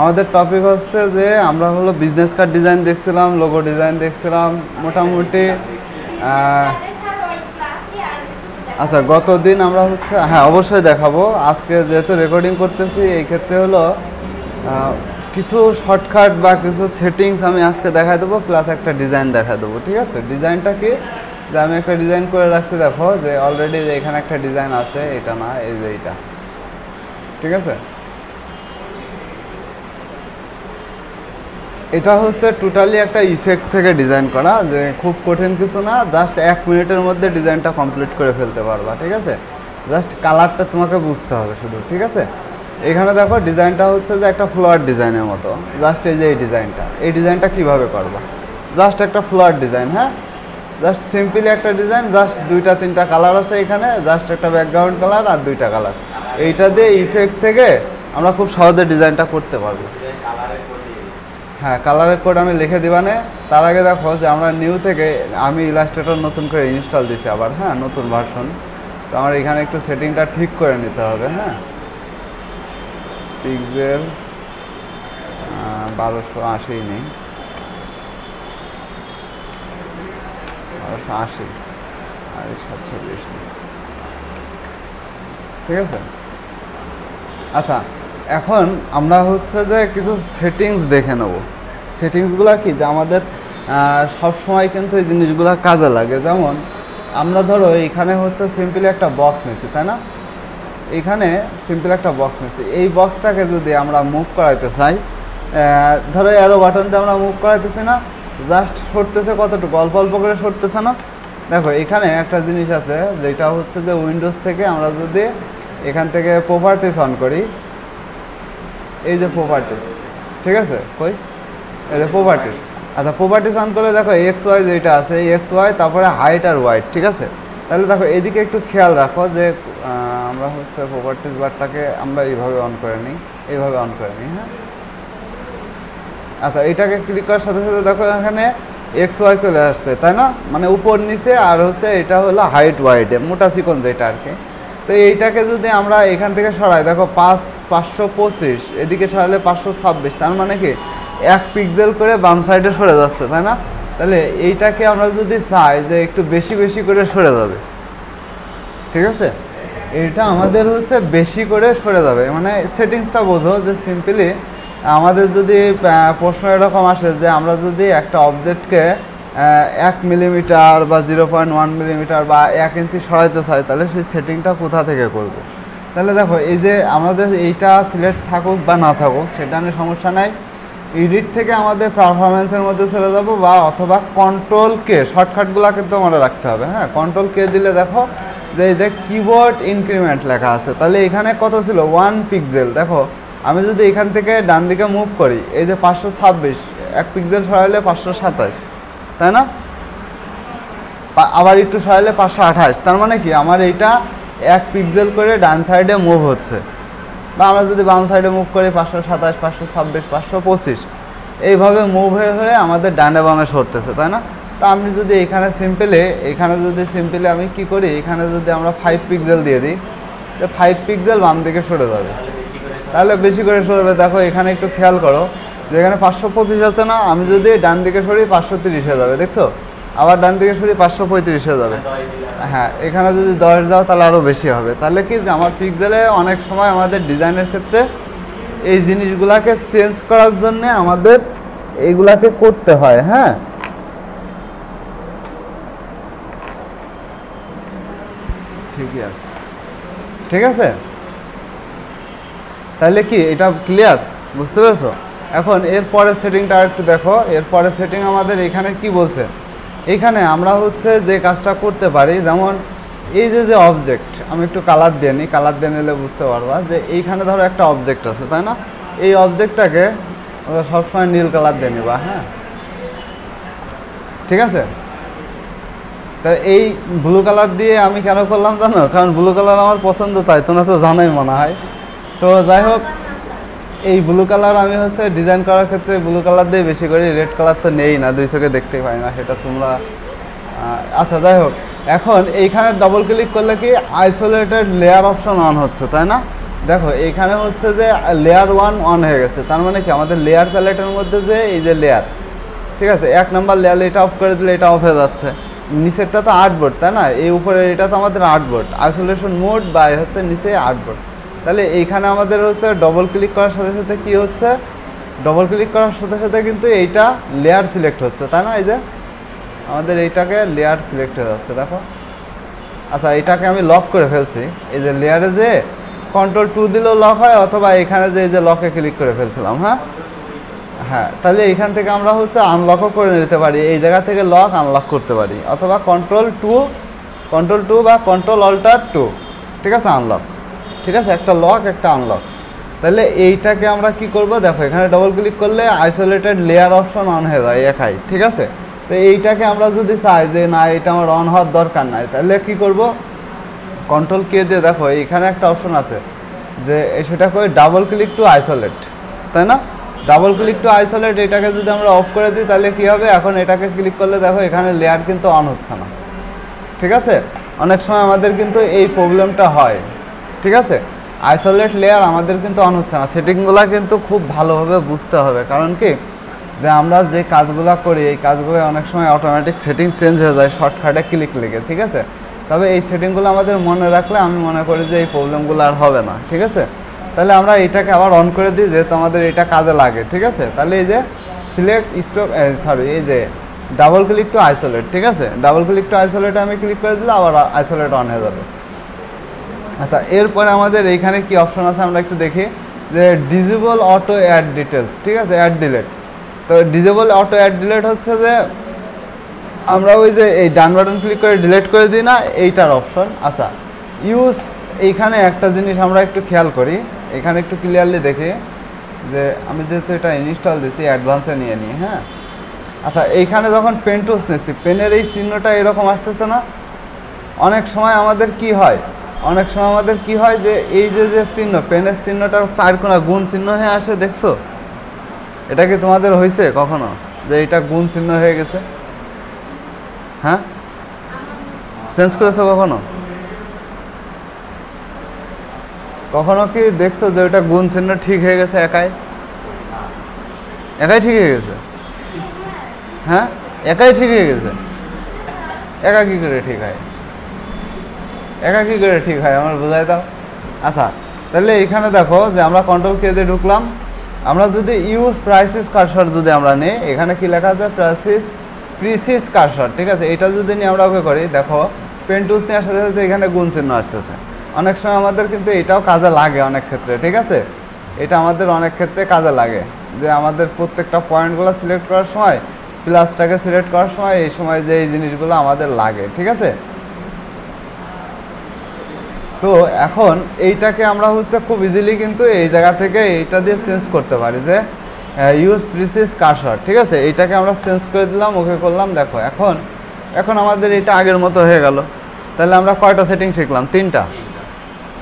আমাদের টপিক হচ্ছে যে আমরা হলো বিজনেস কার্ড ডিজাইন দেখছিলাম, লোগো ডিজাইন দেখছিলাম মোটামুটি। আচ্ছা, গত দিন আমরা হচ্ছে, হ্যাঁ অবশ্যই দেখাবো। আজকে যেহেতু রেকর্ডিং করতেছি, এই ক্ষেত্রে হলো কিছু শর্টকাট বা কিছু সেটিংস আমি আজকে দেখাই দেবো, প্লাস একটা ডিজাইন দেখাই দেবো। ঠিক আছে, ডিজাইনটা কি, যে আমি একটা ডিজাইন করে রাখছি, দেখো যে অলরেডি যে এখানে একটা ডিজাইন আছে, এটা না, এই যে এইটা। ঠিক আছে, এটা হচ্ছে টোটালি একটা ইফেক্ট থেকে ডিজাইন করা, যে খুব কঠিন কিছু না, জাস্ট 1 মিনিটের মধ্যে ডিজাইনটা কমপ্লিট করে ফেলতে পারবা। ঠিক আছে, জাস্ট কালারটা তোমাকে বুঝতে হবে শুধু। ঠিক আছে, এখানে দেখো ডিজাইনটা হচ্ছে যে একটা ফ্লোয়ার ডিজাইনের মতো। জাস্ট এই যে এই ডিজাইনটা কীভাবে করবা, জাস্ট একটা ফ্লোয়ার ডিজাইন। হ্যাঁ, জাস্ট সিম্পলি একটা ডিজাইন, জাস্ট 2-3টা কালার আছে এখানে, জাস্ট একটা ব্যাকগ্রাউন্ড কালার আর 2টা কালার। এইটা দিয়ে ইফেক্ট থেকে আমরা খুব সহজে ডিজাইনটা করতে পারবো। হ্যাঁ, কালারের কোড আমি লিখে দিবানে। তার আগে দেখো যে আমরা নিউ থেকে আমি ইলাস্ট্রেটর নতুন করে ইনস্টল দিছি আবার, হ্যাঁ নতুন ভার্সন। তো আমার এখানে একটু সেটিংটা ঠিক করে নিতে হবে। হ্যাঁ, পিক্সেল 1280 নেই, 1280 আর 720 নেই। ঠিক আছে, আচ্ছা এখন আমরা হচ্ছে যে কিছু সেটিংস দেখে নেব। সেটিংসগুলো কি, যে আমাদের সবসময় কিন্তু এই জিনিসগুলো কাজে লাগে। যেমন আমরা ধরো এইখানে হচ্ছে সিম্পলি একটা বক্স নিয়েছি, তাই না? এইখানে সিম্পল একটা বক্স নিয়েছি, এই বক্সটাকে যদি আমরা মুভ করাইতে চাই, ধরো অ্যারো বাটন দিয়ে আমরা মুভ করাইতেছি না, জাস্ট সরতেছে কতটুকু, অল্প অল্প করে সরতেছে না। দেখো এখানে একটা জিনিস আছে, যেটা হচ্ছে যে উইন্ডোজ থেকে আমরা যদি এখান থেকে প্রপার্টিস অন করি, এই যে প্রপার্টিস, ঠিক আছে, কই এই যে প্রপার্টিস। আচ্ছা, প্রপার্টিস অন করলে দেখো এক্স ওয়াই যেটা আছে, এক্স ওয়াই, তারপরে হাইট আর ওয়াইট। ঠিক আছে, তাহলে দেখো এদিকে একটু খেয়াল রাখো যে আমরা হচ্ছে প্রপার্টিস বারটাকে আমরা এইভাবে অন করে নিই, এইভাবে অন করে নিই। হ্যাঁ, আচ্ছা, এইটাকে ক্লিক করার সাথে সাথে দেখো এখানে এক্স ওয়াই চলে আসছে, তাই না? মানে উপর নিচে, আর হচ্ছে এটা হলো হাইট ওয়াইটে মোটা চিকন যেটা আর কি। তো এইটাকে যদি আমরা এখান থেকে সরাই, দেখো 525, এদিকে সরালে 526, তার মানে কি 1 পিক্সেল করে বাম সাইডে সরে যাচ্ছে, তাই না? তাহলে এইটাকে আমরা যদি চাই যে একটু বেশি বেশি করে সরে যাবে, ঠিক আছে, এইটা আমাদের হচ্ছে বেশি করে সরে যাবে। মানে সেটিংসটা বোঝো, যে সিম্পলি আমাদের যদি প্রশ্ন এরকম আসে যে আমরা যদি একটা অবজেক্টকে 1 মিলিমিটার বা 0.1 মিলিমিটার বা 1 ইঞ্চি সরাইতে চাই, তাহলে সেই সেটিংটা কোথা থেকে করব? তাহলে দেখো এই যে আমাদের এইটা সিলেক্ট থাকুক বা না থাকুক সেটা নিয়ে সমস্যা নাই, এডিট থেকে আমাদের পারফরমেন্সের মধ্যে চলে যাব, বা অথবা কন্ট্রোল কে, শর্টকাটগুলো কিন্তু মনে রাখতে হবে। হ্যাঁ, কন্ট্রোল কে দিলে দেখো যে এই যে কিবোর্ড ইনক্রিমেন্ট লেখা আছে, তাহলে এখানে কত ছিল 1 পিক্সেল। দেখো আমি যদি এখান থেকে ডান দিকে মুভ করি, এই যে 526, 1 পিক্সেল সরাইলে 527, তাই না? আবার একটু সরাইলে 528, তার মানে কি আমার এইটা 1 পিক্সেল করে ডান সাইডে মুভ হচ্ছে। বা আমরা যদি বাম সাইডে মুভ করি 527, 526, 525, এইভাবে মুভ হয়ে হয়ে আমাদের ডানে বামে সরতেছে, তাই না? তা আমি যদি এখানে সিম্পলি আমি কি করি, এখানে যদি আমরা 5 পিক্সেল দিয়ে দিই, 5 পিক্সেল বাম দিকে সরে যাবে, তাহলে বেশি করে সরবে। দেখো এখানে একটু খেয়াল করো, যে এখানে 525 আছে না, আমি যদি ডান দিকে সরি 530 হয়ে যাবে, দেখছো? আবার ডান দিকে সরি 535 হয়ে যাবে। হ্যাঁ, এখানে যদি 10 দাও তাহলে আরও বেশি হবে। তাহলে কি, যে আমার পিক্সেলে অনেক সময় আমাদের ডিজাইনের ক্ষেত্রে এই জিনিসগুলাকে চেঞ্জ করার জন্য আমাদের এইগুলাকে করতে হয়। হ্যাঁ, ঠিকই আছে, ঠিক আছে, তাহলে কি এটা ক্লিয়ার, বুঝতে পেরেছো? এখন এরপরের সেটিংটা একটু দেখো। এরপরের সেটিং আমাদের এখানে কি বলছে, এইখানে আমরা হচ্ছে যে কাজটা করতে পারি, যেমন এই যে অবজেক্ট, আমি একটু কালার দিয়ে নিই, কালার দিয়ে নিলে বুঝতে পারবা যে এইখানে ধরো একটা অবজেক্ট আছে, তাই না? এই অবজেক্টটাকে সবসময় নীল কালার দিয়ে নিবা। হ্যাঁ, ঠিক আছে, তা এই ব্লু কালার দিয়ে আমি কেন করলাম জানো? কারণ ব্লু কালার আমার পছন্দ, তাই তোমরা তো জানোই মনে হয়। তো যাই হোক, এই ব্লু কালার আমি হচ্ছে ডিজাইন করার ক্ষেত্রে ব্লু কালার দিয়ে বেশি করি, রেড কালার তো নেই না, 2 চোখে দেখতেই পাই না, সেটা তোমরা। আচ্ছা যাই হোক, এখন এইখানে ডবল ক্লিক করলে কি আইসোলেটেড লেয়ার অপশন অন হচ্ছে, তাই না? দেখো এইখানে হচ্ছে যে লেয়ার 1 অন হয়ে গেছে, তার মানে কি আমাদের লেয়ার প্যালেটের মধ্যে যে এই যে লেয়ার, ঠিক আছে, 1 নাম্বার লেয়ার এটা অফ করে দিলে এটা অফ হয়ে যাচ্ছে। নিচেরটা তো আর্টবোর্ড, তাই না, এই উপরে এটা তো আমাদের আর্টবোর্ড, আইসোলেশন মোড বা হচ্ছে নিচে আর্টবোর্ড। তাহলে এইখানে আমাদের হচ্ছে ডবল ক্লিক করার সাথে সাথে কি হচ্ছে, ডবল ক্লিক করার সাথে সাথে কিন্তু এইটা লেয়ার সিলেক্ট হচ্ছে, তাই না, এই যে আমাদের এইটাকে লেয়ার সিলেক্ট হয়ে যাচ্ছে, দেখো। আচ্ছা এটাকে আমি লক করে ফেলছি, এই যে লেয়ারে যে Ctrl+2 দিলেও লক হয়, অথবা এখানে যে এই যে লকে ক্লিক করে ফেলছিলাম, হ্যাঁ হ্যাঁ, তাহলে এইখান থেকে আমরা হচ্ছে আনলকও করে নিতে পারি, এই জায়গা থেকে লক আনলক করতে পারি, অথবা Ctrl+2 বা Ctrl+Alt+2, ঠিক আছে, আনলক, ঠিক আছে, একটা লক একটা আনলক। তাহলে এইটাকে আমরা কি করব, দেখো এখানে ডবল ক্লিক করলে আইসোলেটেড লেয়ার অপশন অন হয়ে যায় একাই, ঠিক আছে। তো এইটাকে আমরা যদি চাই যে না এটা আমার অন হওয়ার দরকার নাই, তাহলে কি করব, Ctrl+K দিয়ে দেখো এখানে একটা অপশন আছে যে সেটা করে ডাবল ক্লিক টু আইসোলেট, তাই না, ডাবল ক্লিক টু আইসোলেট, এটাকে যদি আমরা অফ করে দিই তাহলে কি হবে, এখন এটাকে ক্লিক করলে দেখো এখানে লেয়ার কিন্তু অন হচ্ছে না, ঠিক আছে। অনেক সময় আমাদের কিন্তু এই প্রবলেমটা হয়, ঠিক আছে, আইসোলেট লেয়ার আমাদের কিন্তু অন হচ্ছে না। সেটিংগুলো কিন্তু খুব ভালোভাবে বুঝতে হবে, কারণ কি যে আমরা যে কাজগুলো করি এই কাজগুলো অনেক সময় অটোমেটিক সেটিং চেঞ্জ হয়ে যায় শর্টকাটে ক্লিক লেগে, ঠিক আছে। তবে এই সেটিংগুলো আমাদের মনে রাখলে আমি মনে করি যে এই প্রবলেমগুলো আর হবে না, ঠিক আছে। তাহলে আমরা এইটাকে আবার অন করে দিই যেহেতু আমাদের এটা কাজে লাগে, ঠিক আছে। তাহলে এই যে সিলেক্ট স্টক এই যে ডাবল ক্লিক টু আইসোলেট, ঠিক আছে, ডাবল ক্লিক টু আইসোলেটে আমি ক্লিক করে দিলে আবার আইসোলেট অন হয়ে যাবে। আচ্ছা এরপরে আমাদের এইখানে কি অপশন আছে আমরা একটু দেখি, যে ডিজেবল অটো অ্যাড ডিটেলস, ঠিক আছে, অ্যাড ডিলেট। তো ডিজেবল অটো অ্যাড ডিলেট হচ্ছে যে আমরা ওই যে এই ডান বাটন ক্লিক করে ডিলিট করে দিই না, এইটার অপশন। আচ্ছা ইউজ, এইখানে একটা জিনিস আমরা একটু খেয়াল করি, এখানে একটু ক্লিয়ারলি দেখি যে আমি যেহেতু এটা ইনস্টল দিছি অ্যাডভান্সে নিয়ে নিই, হ্যাঁ। আচ্ছা এইখানে যখন পেন টুলস নিচ্ছি, পেনের এই চিহ্নটা এরকম আসতেছে না, অনেক সময় আমাদের কি হয়, অনেক সময় আমাদের কি হয় যে এই যে যে চিহ্ন, পেনের চিহ্নটা 4 কোণা গুণ চিহ্ন হয়ে আসে, দেখছো, এটা কি তোমাদের হয়েছে কখনো যে এটা গুণ চিহ্ন হয়ে গেছে, হ্যাঁ, চেঞ্জ করেছো কখনো, কখনো কি দেখছো যে ওটা গুণ চিহ্ন ঠিক হয়ে গেছে, একাই ঠিক হয়ে গেছে, হ্যাঁ একাই ঠিক হয়ে গেছে, একা কি করে ঠিক হয়, একা কি করে ঠিক হয় আমার বোঝাই দাও। আচ্ছা তাহলে এখানে দেখো যে আমরা Ctrl+K দিয়ে ঢুকলাম, আমরা যদি ইউজ প্রাইসিস কারসর যদি আমরা নিই, এখানে কি লেখা আছে প্রিসিস কারসর, ঠিক আছে, এটা যদি নিয়ে আমরা ওকে করি, দেখো পেন টুলস নেওয়ার সাথে সাথে এখানে গুণ চিহ্ন আসতেছে। অনেক সময় আমাদের কিন্তু এটাও কাজে লাগে অনেক ক্ষেত্রে, ঠিক আছে, এটা আমাদের অনেক ক্ষেত্রে কাজে লাগে, যে আমাদের প্রত্যেকটা পয়েন্টগুলো সিলেক্ট করার সময় প্লাসটাকে সিলেক্ট করার সময় এই সময় যে এই জিনিসগুলো আমাদের লাগে, ঠিক আছে। তো এখন এইটাকে আমরা হচ্ছে খুব ইজিলি কিন্তু এই জায়গা থেকে এইটা দিয়ে চেঞ্জ করতে পারি, যে ইউজ প্রিসিস কারসর, ঠিক আছে, এইটাকে আমরা চেঞ্জ করে দিলাম, ওকে করলাম, দেখো এখন আমাদের এটা আগের মতো হয়ে গেল। তাহলে আমরা কয়টা সেটিং শিখলাম, 3টা,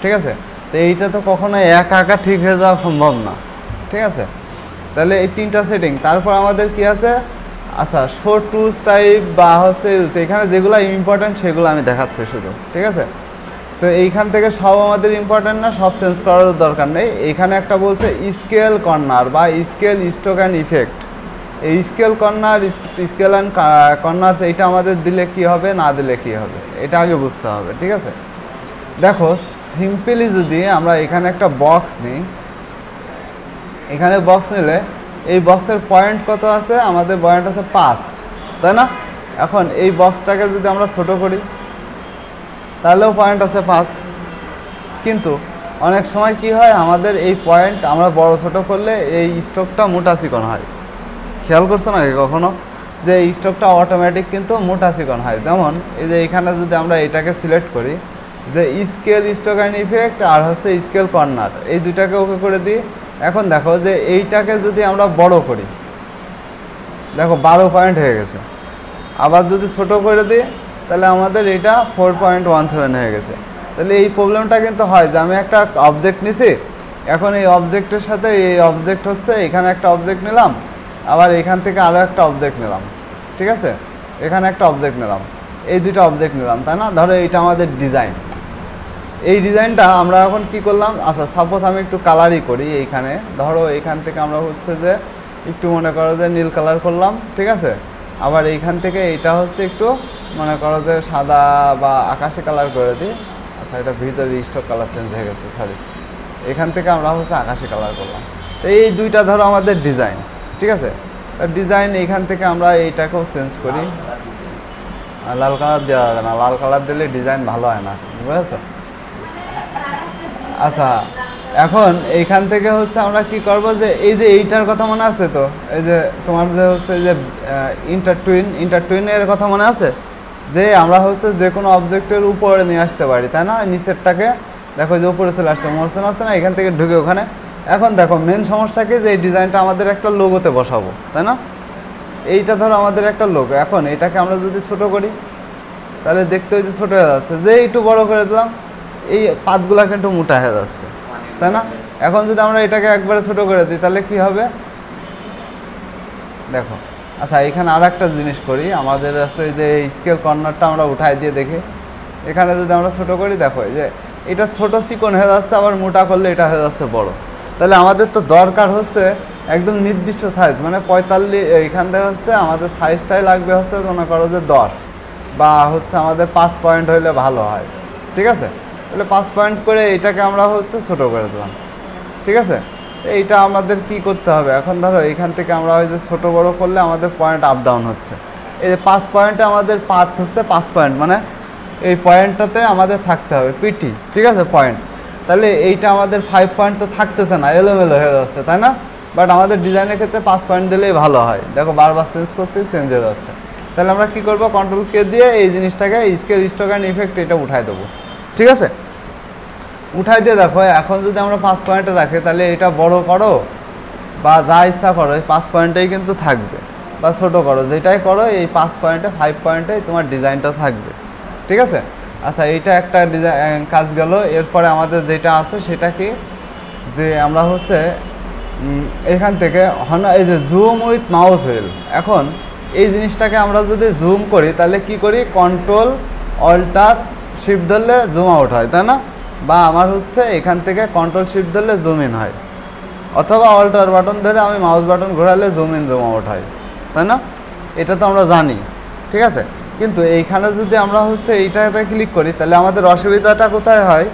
ঠিক আছে। তো এইটা তো কখনো একা ঠিক হয়ে যাওয়া সম্ভব না, ঠিক আছে। তাহলে এই 3টা সেটিং, তারপর আমাদের কি আছে, আচ্ছা শো টুলস টাইপ বা হচ্ছে ইউজ, এখানে যেগুলো ইম্পর্টেন্ট সেগুলো আমি দেখাচ্ছি শুধু, ঠিক আছে। তো এইখান থেকে সব আমাদের ইম্পর্টেন্ট না, সব চেঞ্জ করার দরকার নেই। এইখানে একটা বলছে স্কেল কর্নার বা স্কেল স্ট্রোক অ্যান্ড ইফেক্ট, এই scale corner scale and corners এইটা আমাদের দিলে কি হবে, না দিলে কি হবে, এটা আগে বুঝতে হবে, ঠিক আছে। দেখো সিম্পলি যদি আমরা এখানে একটা বক্স নিই, এখানে বক্স নিলে এই বক্সের পয়েন্ট কত আছে, আমাদের পয়েন্ট আছে 5, তাই না। এখন এই বক্সটাকে যদি আমরা ছোট করি তাহলেও পয়েন্ট আছে 5, কিন্তু অনেক সময় কি হয় আমাদের এই পয়েন্ট আমরা বড় ছোট করলে এই স্ট্রোকটা মোটা চিকন হয়, খেয়াল করছো নাকি কখনো যে এই স্ট্রোকটা অটোমেটিক কিন্তু মোটা চিকন হয়। যেমন এই যে এখানে যদি আমরা এটাকে সিলেক্ট করি যে স্কেল স্ট্রোক অ্যান্ড ইফেক্ট আর হচ্ছে স্কেল কর্নার, এই দুইটাকে ওকে করে দিই। এখন দেখো যে এইটাকে যদি আমরা বড় করি, দেখো 12 পয়েন্ট হয়ে গেছে, আবার যদি ছোট করে দিই তাহলে আমাদের এটা 4.17 হয়ে গেছে। তাহলে এই প্রবলেমটা কিন্তু হয় যে আমি একটা অবজেক্ট নিছি, এখন এই অবজেক্টের সাথে এই অবজেক্ট হচ্ছে, এখানে একটা অবজেক্ট নিলাম, আবার এখান থেকে আরও একটা অবজেক্ট নিলাম, ঠিক আছে, এখানে একটা অবজেক্ট নিলাম, এই দুটো অবজেক্ট নিলাম, তাই না। ধরো এইটা আমাদের ডিজাইন, এই ডিজাইনটা আমরা এখন কি করলাম, আচ্ছা সাপোজ আমি একটু কালারই করি, এইখানে ধরো এইখান থেকে আমরা হচ্ছে যে একটু মনে করো যে নীল কালার করলাম, ঠিক আছে। আবার এইখান থেকে এইটা হচ্ছে একটু মনে করো যে সাদা বা আকাশি কালার করে দিই। আচ্ছা এটা ভিতরে স্টক কালার চেঞ্জ হয়ে গেছে, সরি। এখান থেকে আমরা হচ্ছে আকাশি কালার করলাম। তো এই দুইটা ধরো আমাদের ডিজাইন, ঠিক আছে। ডিজাইন এইখান থেকে আমরা এইটাকেও চেঞ্জ করি। লাল কালার দেওয়া যাবে না, লাল কালার দিলে ডিজাইন ভালো হয় না, বুঝেছ। আচ্ছা এখন এইখান থেকে হচ্ছে আমরা কি করব, যে এই যে এইটার কথা মনে আছে তো, এই যে তোমার যে হচ্ছে যে ইন্টারটুইনের কথা মনে আছে, যে আমরা হচ্ছে যে কোনো অবজেক্টের উপরে নিয়ে আসতে পারি, তাই না। নিচেরটাকে দেখো যে উপরে চলে আসছে, মোশন আছে না, এখান থেকে ঢুকে ওখানে। এখন দেখো মেন সমস্যা কি, যে এই ডিজাইনটা আমাদের একটা লোগোতে বসাবো, তাই না। এইটা ধরো আমাদের একটা লোগো, এখন এটাকে আমরা যদি ছোট করি তাহলে দেখতে হচ্ছে ছোট হয়ে যাচ্ছে, যে একটু বড় করে দিলাম এই পাতগুলা কিন্তু মোটা হয়ে যাচ্ছে, তাই না। এখন যদি আমরা এটাকে একবারে ছোট করে দিই তাহলে কি হবে দেখো। আচ্ছা এখানে আর একটা জিনিস করি, আমাদের আছে যে স্কেল কর্নারটা আমরা উঠাই দিয়ে দেখি, এখানে যদি আমরা ছোট করি দেখো যে এটা ছোট চিকন হয়ে যাচ্ছে, আবার মোটা করলে এটা হয়ে যাচ্ছে বড়। তাহলে আমাদের তো দরকার হচ্ছে একদম নির্দিষ্ট সাইজ, মানে 45, এইখান থেকে হচ্ছে আমাদের সাইজটাই লাগবে হচ্ছে মনে করো যে 10 বা হচ্ছে আমাদের 5 পয়েন্ট হইলে ভালো হয়, ঠিক আছে। তাহলে 5 পয়েন্ট করে এইটাকে আমরা হচ্ছে ছোট করে দিলাম, ঠিক আছে। এইটা আমাদের কি করতে হবে, এখন ধরো এইখান থেকে আমরা ওই যে ছোটো বড়ো করলে আমাদের পয়েন্ট আপ ডাউন হচ্ছে। এই যে 5 পয়েন্টে আমাদের পাথ হচ্ছে 5 পয়েন্ট, মানে এই পয়েন্টটাতে আমাদের থাকতে হবে পিটি, ঠিক আছে, পয়েন্ট। তাহলে এইটা আমাদের 5 পয়েন্ট তো থাকতেছে না, এলোমেলো হয়ে যাচ্ছে, তাই না। বাট আমাদের ডিজাইনের ক্ষেত্রে 5 পয়েন্ট দিলেই ভালো হয়। দেখো বারবার চেঞ্জ করছি, চেঞ্জ হয়ে যাচ্ছে। তাহলে আমরা কি করব, কন্ট্রোল কে দিয়ে এই জিনিসটাকে স্কেল স্টক অ্যান্ড ইফেক্ট এটা উঠাই দেবো, ঠিক আছে। উঠাই দিয়ে দেখো এখন যদি আমরা 5 পয়েন্টে রাখি তাহলে এটা বড় করো বা যা ইচ্ছা করো, এই 5 পয়েন্টেই কিন্তু থাকবে, বা ছোটো করো, যেটাই করো এই 5 পয়েন্টে 5 পয়েন্টেই তোমার ডিজাইনটা থাকবে, ঠিক আছে। আচ্ছা এইটা একটা ডিজাইন কাজ গেল। এরপরে আমাদের যেটা আছে সেটা কি, যে আমরা হচ্ছে এখান থেকে এই যে জুম উইথ মাউস হুইল, এখন এই জিনিসটাকে আমরা যদি জুম করি তাহলে কি করি, কন্ট্রোল অল্টার শিফট ধরলে জুম আউট হয়, তাই না। বা আমার হচ্ছে এখান থেকে কন্ট্রোল শিফট ধরলে জুম ইন হয়, অথবা অল্টার বাটন ধরে আমি মাউস বাটন ঘোরালে জুম ইন জুম আউট হয়, তাই না। এটা তো আমরা জানি, ঠিক আছে। কিন্তু এইখানে যদি আমরা হচ্ছে এইটাতে ক্লিক করি তাহলে আমাদের অসুবিধাটা কোথায় হয়,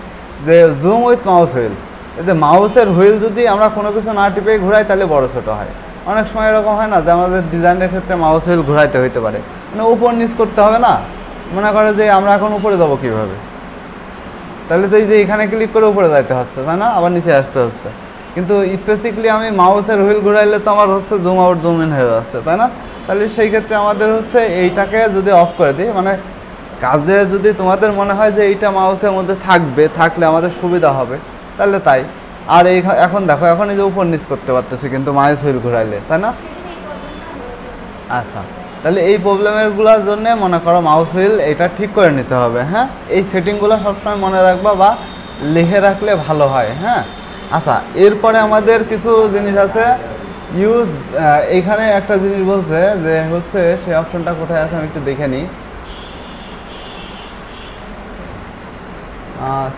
যে জুম উইথ মাউস হুইল, এই যে মাউসের হুইল যদি আমরা কোনো কিছু না টিপে ঘোরাই তাহলে বড় ছোটো হয়। অনেক সময় এরকম হয় না যে আমাদের ডিজাইনের ক্ষেত্রে মাউস হুইল ঘোরাইতে হইতে পারে, মানে উপর নিচ করতে হবে না, মনে করে যে আমরা এখন উপরে যাবো কীভাবে, তাহলে তো এই যে এখানে ক্লিক করে উপরে যাইতে হচ্ছে, তাই না, আবার নিচে আসতে হচ্ছে। কিন্তু স্পেসিফিকলি আমি মাউসের হুইল ঘুরাইলে তো আমার হচ্ছে জুম আউট জুম ইন হয়ে যাচ্ছে, তাই না। তাহলে সেই ক্ষেত্রে আমাদের হচ্ছে এইটাকে যদি অফ করে দিই, মানে কাজে যদি তোমাদের মনে হয় যে এইটা মাউসের মধ্যে থাকলে আমাদের সুবিধা হবে তাহলে তাই। আর এই এখন দেখো এখন এই যে উপর নিচ করতে পারতেছি কিন্তু মাউস হুইল ঘুরাইলে, তাই না। আচ্ছা তাহলে এই প্রবলেমেরগুলোর জন্য মনে করো মাউস হুইল এটা ঠিক করে নিতে হবে, হ্যাঁ। এই সেটিংগুলো সবসময় মনে রাখবা বা লিখে রাখলে ভালো হয়, হ্যাঁ। আচ্ছা এরপরে আমাদের কিছু জিনিস আছে ইউজ, এইখানে একটা জিনিস বলছে যে হচ্ছে সেই অপশনটা কোথায় আছে আমি একটু দেখে নিই।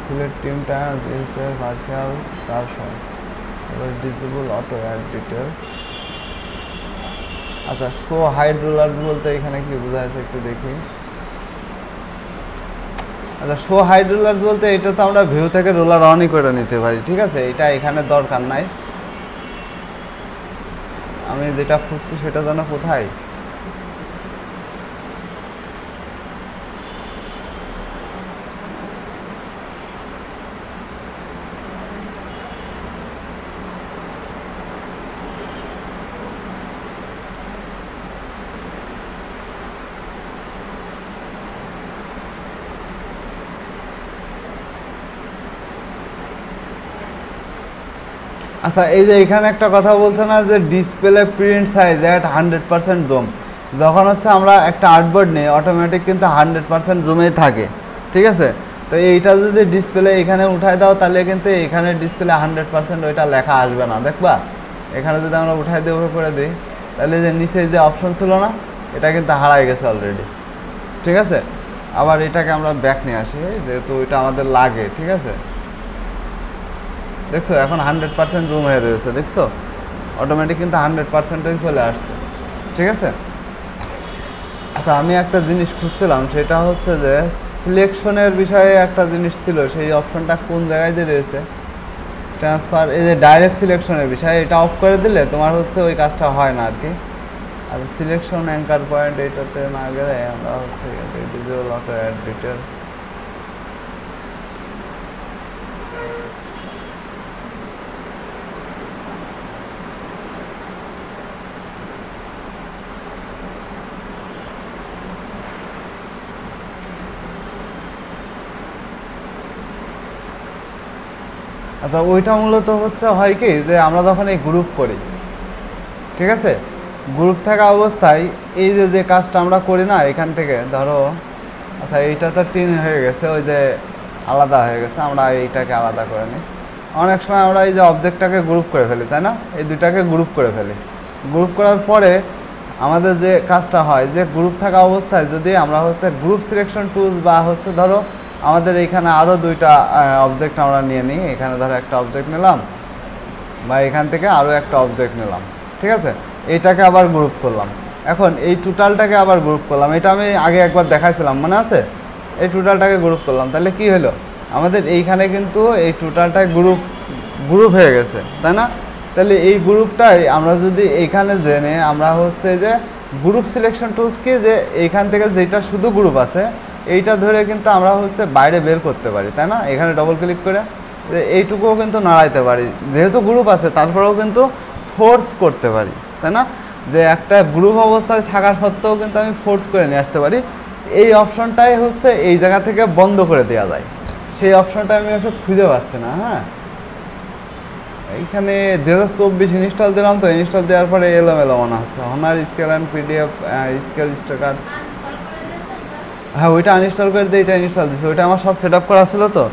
সিলেক্ট টিমটা virtual person, disable auto add details. আচ্ছা শো হাইড রোলার্স বলতে এখানে কি বোঝা আছে একটু দেখি। আচ্ছা শো হাইড রোলার্স বলতে এটা তো আমরা ভিউ থেকে রোলার অনই করে নিতে পারি, ঠিক আছে, এটা এখানে দরকার নাই। আমি যেটা খুঁজছি সেটা যেন কোথায়, আচ্ছা এই যে এখানে একটা কথা বলছে না যে display print size at 100% zoom, যখন হচ্ছে আমরা একটা আর্টবোর্ড নিই অটোমেটিক কিন্তু 100% জুমেই থাকে, ঠিক আছে। তো এইটা যদি ডিসপ্লে এখানে উঠাই দাও তাহলে কিন্তু এখানে ডিসপ্লে 100% ওইটা লেখা আসবে না, দেখবা। এখানে যদি আমরা উঠাই দিয়ে ওকে করে দিই তাহলে যে নিচে যে অপশন ছিল না এটা কিন্তু হারাই গেছে অলরেডি, ঠিক আছে। আবার এটাকে আমরা ব্যাক নিয়ে আসি, যেহেতু এটা আমাদের লাগে, ঠিক আছে। দেখছো এখন 100% জুম হয়ে রয়েছে, দেখছো অটোমেটিক কিন্তু 100%ই চলে আসছে, ঠিক আছে। আচ্ছা আমি একটা জিনিস খুঁজছিলাম, সেটা হচ্ছে যে সিলেকশনের বিষয়ে একটা জিনিস ছিল, সেই অপশনটা কোন জায়গায় যে রয়েছে, ট্রান্সফার, এই যে ডাইরেক্ট সিলেকশনের বিষয়, এটা অফ করে দিলে তোমার হচ্ছে ওই কাজটা হয় না আর কি। আচ্ছা সিলেকশন অ্যাঙ্কার পয়েন্ট এইটাতে না গেলে আমরা হচ্ছে ভিজুয়াল অটো অ্যাড ডিটেলস, আচ্ছা ওইটা মূলত হচ্ছে হয় কি যে আমরা যখন এই গ্রুপ করি, ঠিক আছে, গ্রুপ থাকা অবস্থায় এই যে কাজটা আমরা করি না এখান থেকে ধরো, আচ্ছা এইটা তো টিন হয়ে গেছে, ওই যে আলাদা হয়ে গেছে, আমরা এইটাকে আলাদা করে নিই। অনেক সময় আমরা এই যে অবজেক্টটাকে গ্রুপ করে ফেলি, তাই না, এই দুটাকে গ্রুপ করে ফেলি। গ্রুপ করার পরে আমাদের যে কাজটা হয় যে গ্রুপ থাকা অবস্থায় যদি আমরা হচ্ছে গ্রুপ সিলেকশন টুলস বা হচ্ছে ধরো আমাদের এইখানে আরও দুইটা অবজেক্ট আমরা নিয়ে নিই, এখানে ধরো একটা অবজেক্ট নিলাম বা এখান থেকে আরও একটা অবজেক্ট নিলাম, ঠিক আছে, এইটাকে আবার গ্রুপ করলাম। এখন এই টোটালটাকে আবার গ্রুপ করলাম, এটা আমি আগে একবার দেখাইছিলাম মনে আছে, এই টোটালটাকে গ্রুপ করলাম, তাহলে কি হলো আমাদের এইখানে কিন্তু এই টোটালটাই গ্রুপ হয়ে গেছে, তাই না। তাহলে এই গ্রুপটাই আমরা যদি এইখানে জেনে আমরা হচ্ছে যে গ্রুপ সিলেকশন টুলস কি, যে এইখান থেকে যেটা শুধু গ্রুপ আছে এইটা ধরে কিন্তু আমরা হচ্ছে বাইরে বের করতে পারি, তাই না। এখানে ডবল ক্লিক করে যে এইটুকুও কিন্তু নাড়াইতে পারি, যেহেতু গ্রুপ আছে তারপরেও কিন্তু ফোর্স করতে পারি, তাই না, যে একটা গ্রুপ অবস্থায় থাকার সত্ত্বেও কিন্তু আমি ফোর্স করে নিয়ে আসতে পারি। এই অপশনটাই হচ্ছে এই জায়গা থেকে বন্ধ করে দেওয়া যায়, সেই অপশনটা আমি আসলে খুঁজে পাচ্ছি না। হ্যাঁ এইখানে 2024 ইনস্টল দিলাম, তো ইনস্টল দেওয়ার পরে এলোমেলো মনে হচ্ছে, হনার স্কেল অ্যান্ড পিডিএফ স্কেল স্টাকার, হ্যাঁ ওইটা আনইনস্টল করে দিয়ে এটা ইনস্টল দিয়েছি, ওইটা আমার সব সেট আপ করা ছিল, তো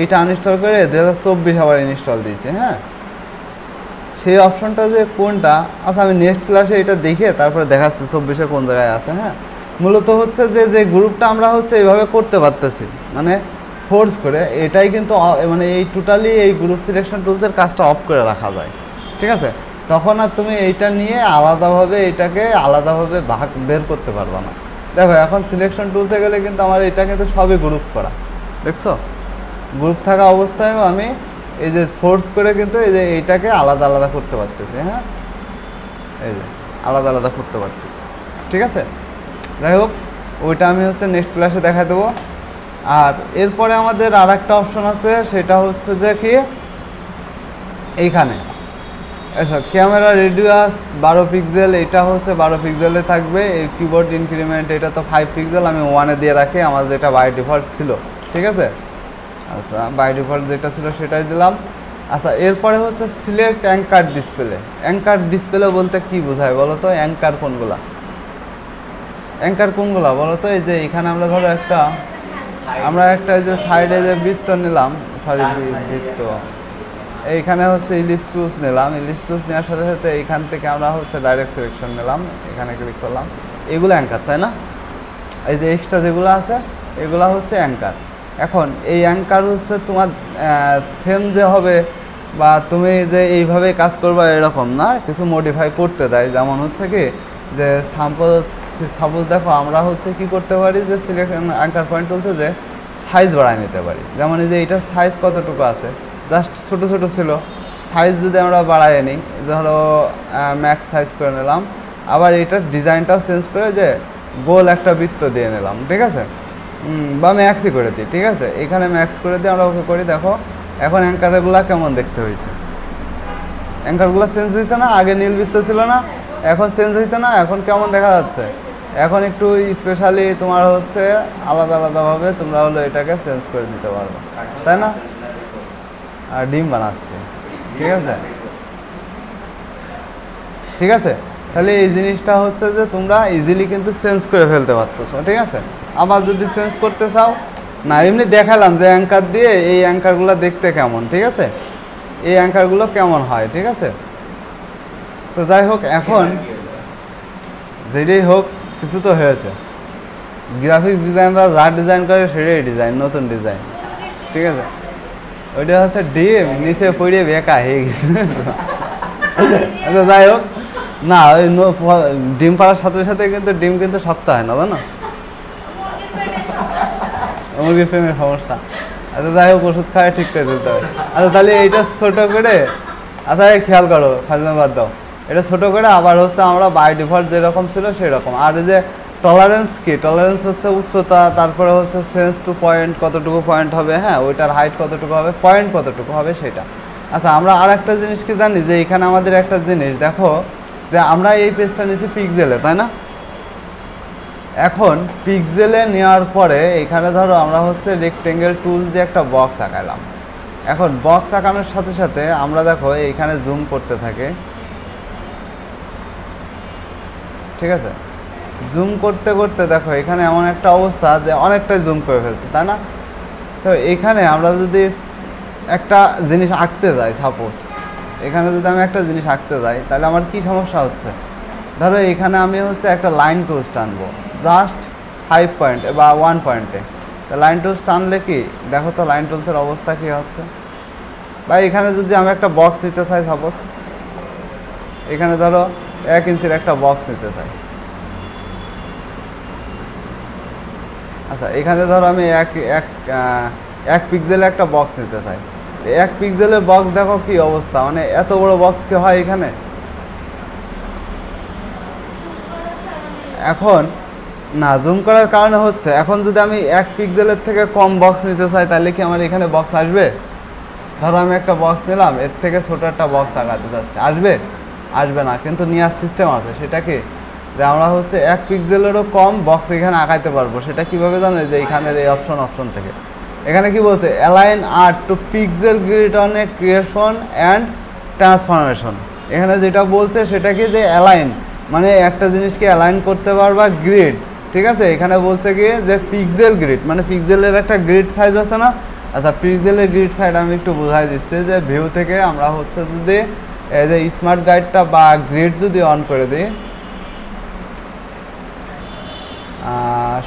এইটা আনইনস্টল করে 2024 আবার ইনস্টল দিয়েছি। হ্যাঁ সেই অপশনটা যে কোনটা, আচ্ছা আমি নেক্সট ক্লাসে এটা দেখে তারপরে দেখাচ্ছি 24-এ কোন জায়গায় আছে। হ্যাঁ মূলত হচ্ছে যে গ্রুপটা আমরা হচ্ছে এইভাবে করতে পারতেছি, মানে ফোর্স করে, এটাই কিন্তু মানে এই টোটালি এই গ্রুপ সিলেকশন টুলসের কাজটা অফ করে রাখা যায়, ঠিক আছে। তখন আর তুমি এইটা নিয়ে আলাদাভাবে এটাকে আলাদাভাবে ভাগ বের করতে পারবে না। দেখো এখন সিলেকশন টুলসে গেলে কিন্তু আমার এটা কিন্তু সবই গ্রুপ করা, দেখছো গ্রুপ থাকা অবস্থায়ও আমি এই যে ফোর্স করে কিন্তু এই যে এইটাকে আলাদা আলাদা করতে পারতেছি। হ্যাঁ এই যে আলাদা আলাদা করতে পারতেছি, ঠিক আছে। যাই হোক ওইটা আমি হচ্ছে নেক্সট ক্লাসে দেখা দেবো। আর এরপরে আমাদের আর একটা অপশন আছে, সেটা হচ্ছে যে কি এইখানে আচ্ছা ক্যামেরা রেডিয়াস 12 পিক্সেল, এটা হচ্ছে 12 পিক্সেলে থাকবে। এই কিবোর্ড ইনক্রিমেন্ট এটা তো 5 পিক্সেল, আমি 1-এ দিয়ে রাখি, আমার যেটা বাই ডিফল্ট ছিল, ঠিক আছে। আচ্ছা বাই ডিফল্ট যেটা ছিল সেটাই দিলাম। আচ্ছা এরপরে হচ্ছে select anchor display. Anchor display বলতে কি বোঝায় বলো তো, অ্যাঙ্কার কোনগুলা, অ্যাঙ্কার কোনগুলা বলো তো। এই যে এখানে আমরা ধরো আমরা একটা যে সাইডে যে বৃত্ত নিলাম, সরি বৃত্ত, এইখানে হচ্ছে ইলিপস টুলস নিলাম, ইলিপস টুলস নেওয়ার সাথে সাথে এইখান থেকে আমরা হচ্ছে ডাইরেক্ট সিলেকশন নিলাম, এখানে ক্লিক করলাম, এগুলো অ্যাঙ্কার, তাই না। এই যে এক্সট্রা যেগুলো আছে এগুলো হচ্ছে অ্যাঙ্কার। এখন এই অ্যাঙ্কার হচ্ছে তোমার সেম যে হবে বা তুমি যে এইভাবে কাজ করবা এরকম না, কিছু মডিফাই করতে দেয়। যেমন হচ্ছে কি যে সাপোজ দেখো আমরা হচ্ছে কি করতে পারি, যে সিলেকশন অ্যাঙ্কার পয়েন্ট হচ্ছে যে সাইজ বাড়ায় নিতে পারি। যেমন এই যে এইটার সাইজ কতটুকু আছে, জাস্ট ছোটো ছোটো ছিল, সাইজ যদি আমরা বাড়ায় নিই, ধরো ম্যাক্স সাইজ করে নিলাম, আবার এইটার ডিজাইনটাও চেঞ্জ করে যে গোল একটা বৃত্ত দিয়ে নিলাম, ঠিক আছে, বা ম্যাক্সই করে দিই, ঠিক আছে। এখানে ম্যাক্স করে দিয়ে আমরা ওকে করি, দেখো এখন অ্যাঙ্কারগুলো কেমন দেখতে হয়েছে, অ্যাঙ্কারগুলো চেঞ্জ হয়েছে না, আগে নীল বৃত্ত ছিল না, এখন চেঞ্জ হয়েছে না, এখন কেমন দেখা যাচ্ছে, এখন একটু স্পেশালি তোমার হচ্ছে আলাদা আলাদাভাবে তোমরা হলো এটাকে চেঞ্জ করে দিতে পারবে, তাই না। আর ডিম বানাচ্ছে, ঠিক আছে, ঠিক আছে। তাহলে এই জিনিসটা হচ্ছে যে তোমরা ইজিলি কিন্তু চেঞ্জ করে ফেলতে পারতেছো, ঠিক আছে। আবার যদি চেঞ্জ করতে চাও না, এমনি দেখালাম যে অ্যাঙ্কার দিয়ে এই অ্যাঙ্কারগুলো দেখতে কেমন, ঠিক আছে, এই অ্যাঙ্কারগুলো কেমন হয়, ঠিক আছে। তো যাই হোক এখন যেটাই হোক কিছু তো হয়েছে, গ্রাফিক্স ডিজাইনরা যা ডিজাইন করে সেটাই ডিজাইন, নতুন ডিজাইন, ঠিক আছে। ওইটা হচ্ছে ডিম নিচে পড়ে বেকা হয়ে গেছে। আচ্ছা যাই হোক, না ওই ডিম পাড়ার সাথে সাথে কিন্তু ডিম কিন্তু শক্ত হয় না, জানো, মুরগির প্রেমের সমস্যা। আচ্ছা যাই হোক, ওষুধ খাওয়া ঠিক করে দিতে হবে। আচ্ছা তাহলে এইটা ছোট করে, আচ্ছা খেয়াল করো, ফাজলামি বাদ দাও, এটা ছোট করে আবার হচ্ছে আমরা বাই ডিফল্ট যেরকম ছিল সেই রকম। আর এই যে টলারেন্স কি, টলারেন্স হচ্ছে উচ্চতা, তারপরে হচ্ছে সেন্স টু পয়েন্ট কতটুকু পয়েন্ট হবে, হ্যাঁ ওইটার হাইট কতটুকু হবে, পয়েন্ট কতটুকু হবে সেটা। আচ্ছা আমরা আর একটা জিনিস কি জানি, যে এখানে আমাদের একটা জিনিস দেখো, যে আমরা এই পেজটা নিয়েছি পিক্সেলে, তাই না। এখন পিক্সেলে নেওয়ার পরে এখানে ধরো আমরা হচ্ছে রেক্টেঙ্গেল টুল দিয়ে একটা বক্স আঁকালাম। এখন বক্স আঁকানোর সাথে সাথে আমরা দেখো এইখানে জুম করতে থাকে, ঠিক আছে। জুম করতে করতে দেখো এখানে এমন একটা অবস্থা যে অনেকটাই জুম করে ফেলছে, তাই না। তো এখানে আমরা যদি একটা জিনিস আঁকতে যাই, সাপোজ এখানে যদি আমি একটা জিনিস আঁকতে যাই, তাহলে আমার কি সমস্যা হচ্ছে, ধরো এখানে আমি হচ্ছে একটা লাইন টুলস টানবো জাস্ট 5 পয়েন্ট বা 1 পয়েন্টে। তো লাইন টুলস টানলে কি দেখো তো লাইন টুলসের অবস্থা কি হচ্ছে। বা এখানে যদি আমি একটা বক্স নিতে চাই, সাপোজ এখানে ধরো 1 ইঞ্চির একটা বক্স নিতে চাই। আচ্ছা এখানে ধরো আমি এক পিক্সেলে একটা বক্স নিতে চাই। 1 পিক্সেলের বক্স দেখো কি অবস্থা, মানে এত বড় বক্স কি হয় এখানে। এখন না জুম করার কারণে হচ্ছে, এখন যদি আমি 1 পিক্সেলের থেকে কম বক্স নিতে চাই, তাহলে কি আমার এখানে বক্স আসবে। ধরো আমি একটা বক্স নিলাম, এর থেকে ছোট একটা বক্স আঁকাতে চাচ্ছি, আসবে, আসবে না। কিন্তু নেওয়ার সিস্টেম আছে, সেটা কি, যে আমরা হচ্ছে 1 পিক্সেলেরও কম বক্স এখানে আঁকাইতে পারবো। সেটা কিভাবে জানো, যে এখানের এই অপশন থেকে এখানে কি বলছে, align art two pixel grid on a creation and transformation. এখানে যেটা বলছে সেটা কি, যে অ্যালাইন মানে একটা জিনিসকে অ্যালাইন করতে পারবা গ্রিড, ঠিক আছে। এখানে বলছে কি যে পিক্সেল গ্রিড, মানে পিক্সেলের একটা গ্রিড সাইজ আছে না। আচ্ছা পিক্সেলের গ্রিড সাইজ আমি একটু বোঝাই দিচ্ছি, যে ভিউ থেকে আমরা হচ্ছে যদি এই যে স্মার্ট গাইডটা বা গ্রিড যদি অন করে দিই,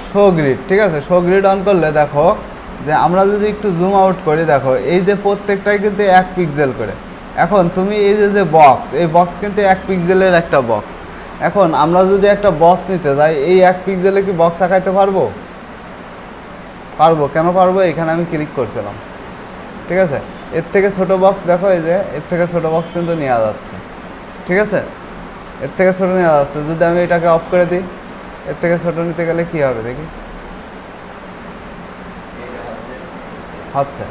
শো গ্রিড, ঠিক আছে। শো গ্রিড অন করলে দেখো যে আমরা যদি একটু জুম আউট করি, দেখো এই যে প্রত্যেকটাই কিন্তু 1 পিক্সেল করে। এখন তুমি এই যে বক্স, এই বক্স কিন্তু 1 পিক্সেলের একটা বক্স। এখন আমরা যদি একটা বক্স নিতে যাই, এই 1 পিক্সেলে কি বক্স আঁকাইতে পারবো, পারবো। কেন পারবো, এখানে আমি ক্লিক করছিলাম, ঠিক আছে। এর থেকে ছোট বক্স দেখো, এই যে এর থেকে ছোট বক্স কিন্তু নেওয়া যাচ্ছে, ঠিক আছে। এর থেকে ছোট নেওয়া যাচ্ছে। যদি আমি এটাকে অফ করে দিই, এর থেকে ছোট নিতে গেলে কি হবে দেখি, হচ্ছে।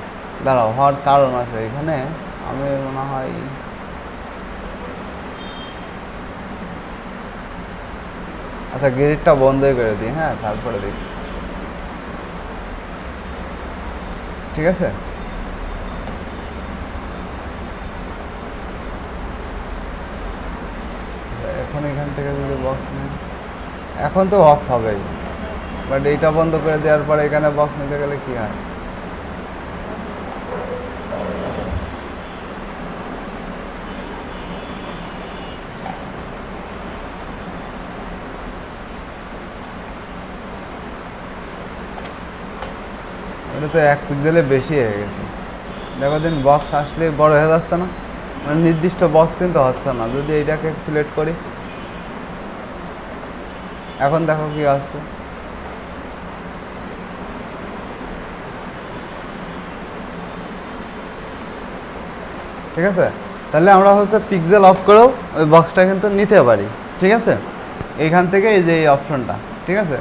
দাঁড়াও, হওয়ার কারণ আছে এখানে, আমি মনে হয় আচ্ছা গ্রিডটা বন্ধই করে দিই, হ্যাঁ তারপরে দেখছি, ঠিক আছে। এখন এখান থেকে যদি বক্স নেই, এখন তো বক্স হবেই, বাট এইটা বন্ধ করে দেওয়ার পরে এখানে বক্স নিতে গেলে কি হয়, এটা তো 1 পিক্সেলে বেশি হয়ে গেছে। দেখো দিন বক্স আসলে বড় হয়ে যাচ্ছে না, মানে নির্দিষ্ট বক্স কিন্তু হচ্ছে না। যদি এইটাকে সিলেক্ট করি, এখন দেখো কি আসছে, ঠিক আছে। তাহলে আমরা হচ্ছে পিক্সেল অফ করেও ওই বক্সটা কিন্তু নিতে পারি, ঠিক আছে। এইখান থেকে এই যে এই অপশনটা, ঠিক আছে।